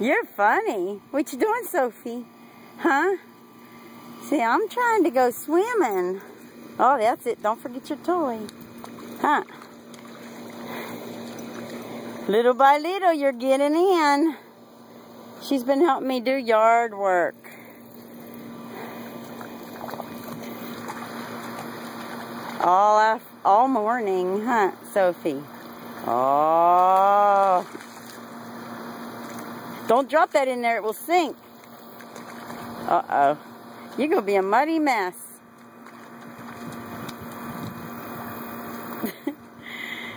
You're funny. What you doing, Sophie? Huh? See, I'm trying to go swimming. Oh, that's it. Don't forget your toy. Huh? Little by little, you're getting in. She's been helping me do yard work. All morning, huh, Sophie? Oh. Don't drop that in there, it will sink. Uh-oh. You're going to be a muddy mess.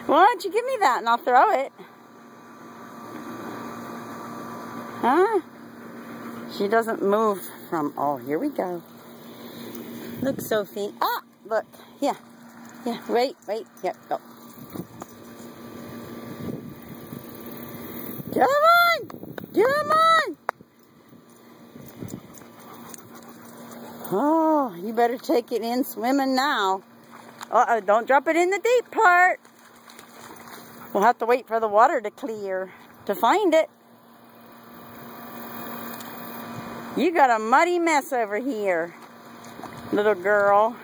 Why don't you give me that and I'll throw it? Huh? She doesn't move from... Oh, here we go. Look, Sophie. Ah, look. Yeah. Yeah, wait. Yeah, go. Come on! Come on! Oh, you better take it in swimming now. Uh-oh, don't drop it in the deep part. We'll have to wait for the water to clear to find it. You got a muddy mess over here, little girl.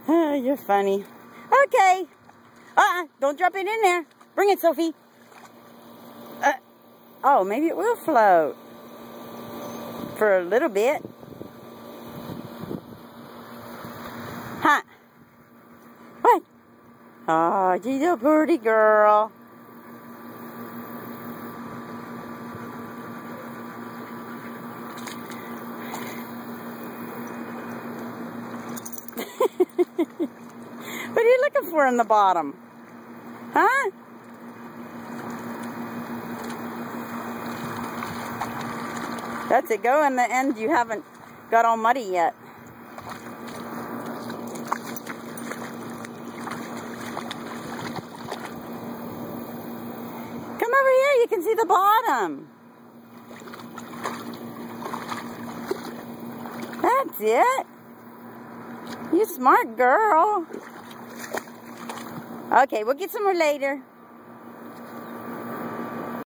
You're funny. Okay. Don't drop it in there. Bring it, Sophie. Oh, maybe it will float. For a little bit. Huh? What? Oh, she's a pretty girl. What are you looking for in the bottom? Huh? That's it. Go in the end. You haven't got all muddy yet. Come over here. You can see the bottom. That's it. You smart girl. Okay, we'll get some more later.